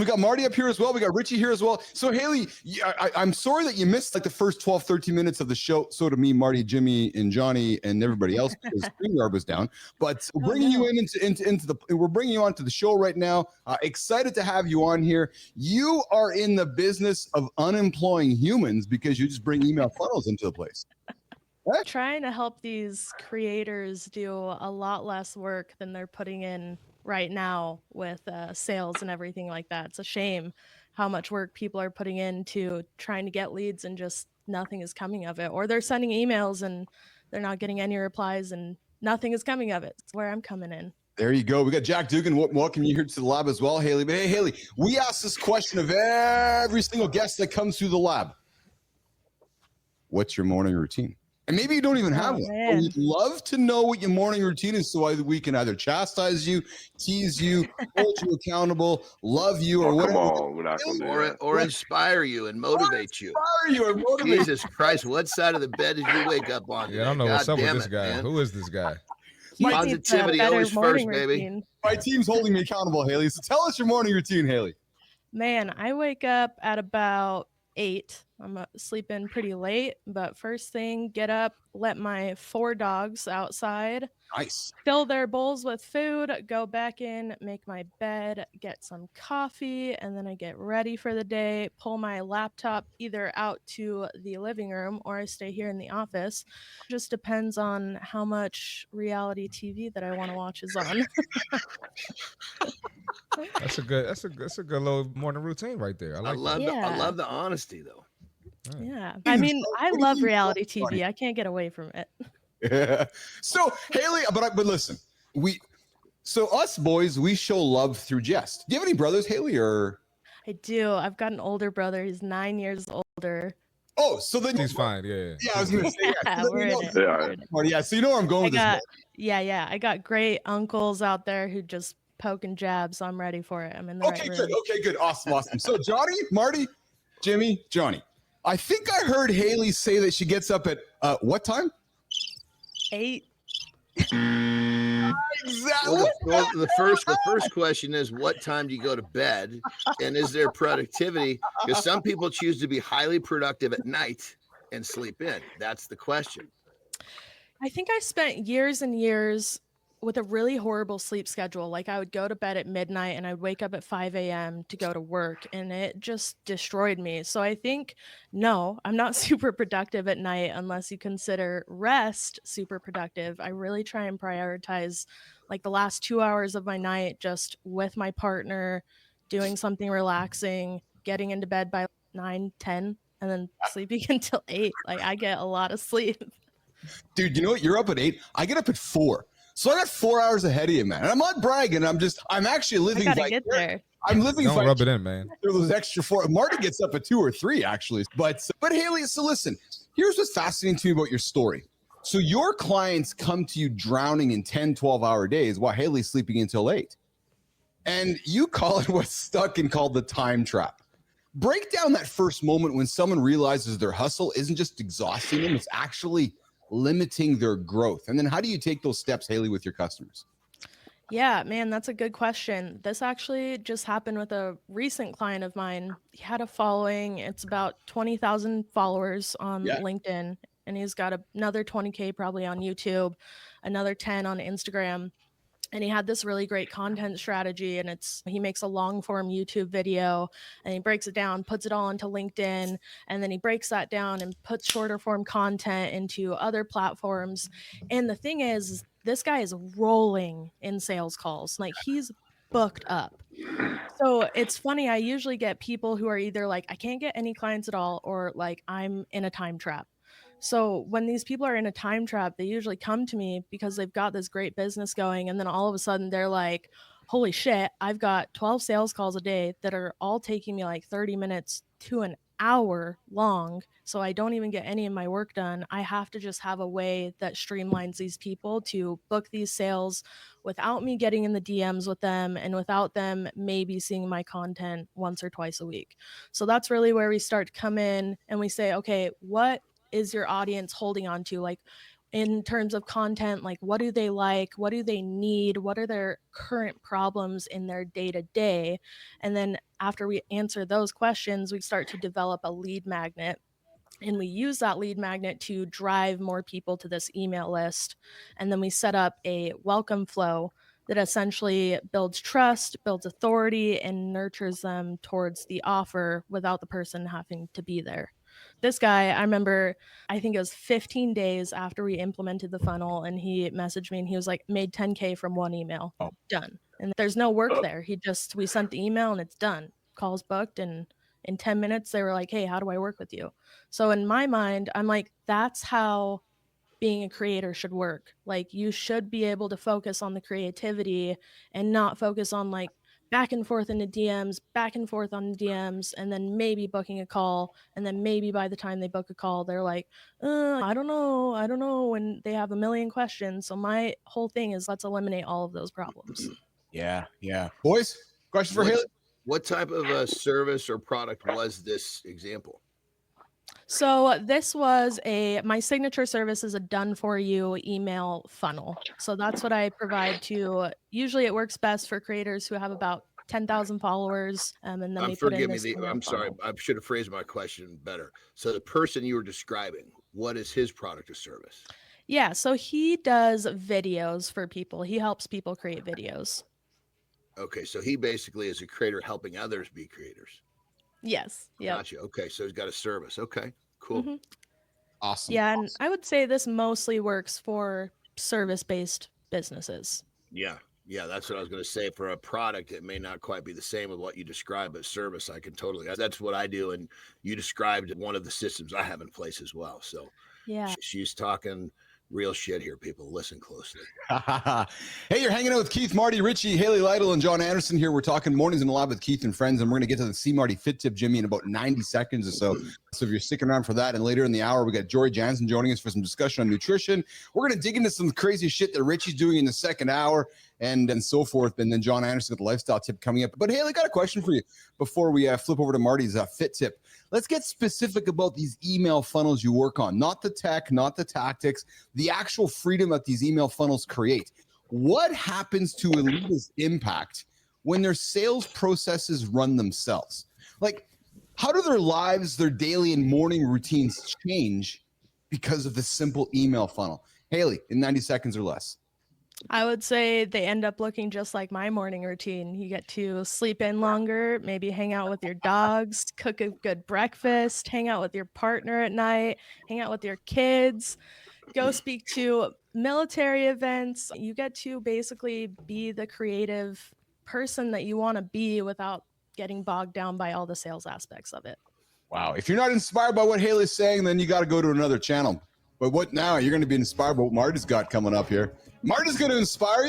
We got Marty up here as well. We got Richie here as well. So Haley, I'm sorry that you missed like the first 12, 13 minutes of the show. So to me, Marty, Jimmy, and Johnny, and everybody else, because StreamYard was down. But we're bringing you we're bringing you onto the show right now. Excited to have you on here. You are in the business of unemploying humans because you just bring email funnels into the place. What? Trying to help these creators do a lot less work than they're putting in right now with sales and everything like that. It's a shame how much work people are putting into trying to get leads and just nothing is coming of it. Or they're sending emails and they're not getting any replies and nothing is coming of it. It's where I'm coming in. There you go. We got Jack Dugan. Welcome you here to the lab as well, Haley. But hey, Haley, we ask this question of every single guest that comes through the lab. What's your morning routine? And maybe you don't even have one. But we'd love to know what your morning routine is so we can either chastise you, tease you, hold you accountable, love you, or whatever. Or inspire you and motivate you. Jesus Christ, what side of the bed did you wake up on? Yeah, I don't know what's up with this guy. Man. Who is this guy? Positivity always first, baby. My team's holding me accountable, Haley. So tell us your morning routine, Haley. Man, I wake up at about 8. I'm sleeping pretty late, but first thing, get up, let my 4 dogs outside. Nice. Fill their bowls with food, go back in, make my bed, get some coffee, and then I get ready for the day, pull my laptop either out to the living room or I stay here in the office. Just depends on how much reality TV that I want to watch is on. That's a good little morning routine right there. I love the honesty though. Yeah. I mean, I love reality TV. I can't get away from it. Yeah. So Haley, but listen, us boys, we show love through jest. Do you have any brothers, Haley, or? I do. I've got an older brother. He's 9 years older. Oh, so then he's fine. Yeah. Yeah, I was gonna say. Yeah, we're in it. Yeah, so you know where I'm going with this. Yeah. I got great uncles out there who just poke and jab, so I'm ready for it. I'm in the right room. Okay, good. Awesome. So Johnny, Marty, Jimmy, Johnny. I think I heard Haley say that she gets up at what time? 8. Exactly. Well, the first question is, what time do you go to bed, and is there productivity? Because some people choose to be highly productive at night and sleep in. That's the question. I think I spent years and years with a really horrible sleep schedule. Like I would go to bed at midnight and I'd wake up at 5 a.m. to go to work, and it just destroyed me. So I think, no, I'm not super productive at night unless you consider rest super productive. I really try and prioritize like the last 2 hours of my night just with my partner, doing something relaxing, getting into bed by 9, 10, and then sleeping until 8. Like I get a lot of sleep. Dude, you know what? You're up at 8. I get up at 4. So I got 4 hours ahead of you, man. And I'm not bragging. I'm actually living. I gotta get there. I'm living. Don't rub it in, man. Through those extra 4. Marty gets up at 2 or 3, actually. But Haley, so listen. Here's what's fascinating to me about your story. So your clients come to you drowning in 10, 12-hour days while Haley's sleeping until 8. And you call it what's stuck and called the time trap. Break down that first moment when someone realizes their hustle isn't just exhausting them, it's actually limiting their growth. And then how do you take those steps, Haley, with your customers? Yeah, man, that's a good question. This actually just happened with a recent client of mine. He had a following. It's about 20,000 followers on LinkedIn, and he's got another 20K probably on YouTube, another 10 on Instagram. And he had this really great content strategy, and he makes a long form YouTube video and he breaks it down, puts it all into LinkedIn, and then he breaks that down and puts shorter form content into other platforms. And the thing is, this guy is rolling in sales calls. Like he's booked up. So it's funny. I usually get people who are either like, I can't get any clients at all, or like I'm in a time trap. So when these people are in a time trap, they usually come to me because they've got this great business going. And then all of a sudden they're like, holy shit, I've got 12 sales calls a day that are all taking me like 30 minutes to an hour long. So I don't even get any of my work done. I have to just have a way that streamlines these people to book these sales without me getting in the DMs with them and without them maybe seeing my content once or twice a week. So that's really where we start to come in and we say, okay, what is your audience holding on to? Like, in terms of content, like what do they like, what do they need, what are their current problems in their day-to-day. And then after we answer those questions, we start to develop a lead magnet, and we use that lead magnet to drive more people to this email list. And then we set up a welcome flow that essentially builds trust, builds authority, and nurtures them towards the offer without the person having to be there. This guy, I remember, I think it was 15 days after we implemented the funnel, and he messaged me and he was like, made 10K from one email. Oh. Done. And there's no work there. We sent the email and it's done. Calls booked, and in 10 minutes they were like, hey, how do I work with you? So in my mind, I'm like, that's how being a creator should work. Like, you should be able to focus on the creativity and not focus on like back and forth into DMs, back and forth on DMs, and then maybe booking a call. And then maybe by the time they book a call, they're like, I don't know. And they have a million questions. So my whole thing is, let's eliminate all of those problems. Yeah. Boys, question for Haley? What type of a service or product was this example? So this was my signature service is a done for you email funnel. So that's what I provide to, usually it works best for creators who have about 10,000 followers. And then they put in this I'm sorry, I should have phrased my question better. So the person you were describing, what is his product or service? Yeah, so he does videos for people. He helps people create videos. Okay, so he basically is a creator helping others be creators. Yes. Yeah. Gotcha. Okay, so he's got a service. Okay, cool. Mm-hmm. Awesome. Yeah, and I would say this mostly works for service-based businesses. Yeah, that's what I was going to say. For a product, it may not quite be the same with what you described, but service, I can totally. That's what I do, and you described one of the systems I have in place as well. So yeah, she's talking real shit here, people. Listen closely. Hey, you're hanging out with Keith, Marty, Richie, Haley Lytle, and John Anderson here. We're talking mornings and live with Keith and friends, and we're going to get to the See Marty Fit Tip, Jimmy, in about 90 seconds or so. So if you're sticking around for that, and later in the hour, we got Jory Jansen joining us for some discussion on nutrition. We're going to dig into some crazy shit that Richie's doing in the second hour, and so forth. And then John Anderson with the lifestyle tip coming up. But Haley, got a question for you before we flip over to Marty's fit tip. Let's get specific about these email funnels you work on, not the tech, not the tactics, the actual freedom that these email funnels create. What happens to Elita's impact when their sales processes run themselves? Like, how do their lives, their daily and morning routines change because of the simple email funnel? Haley, in 90 seconds or less. I would say they end up looking just like my morning routine. You get to sleep in longer, maybe hang out with your dogs, cook a good breakfast, hang out with your partner at night, hang out with your kids, go speak to military events. You get to basically be the creative person that you want to be without getting bogged down by all the sales aspects of it. Wow. If you're not inspired by what Haley's saying, then you got to go to another channel. But what now? You're going to be inspired by what Marty's got coming up here. Marty's going to inspire you.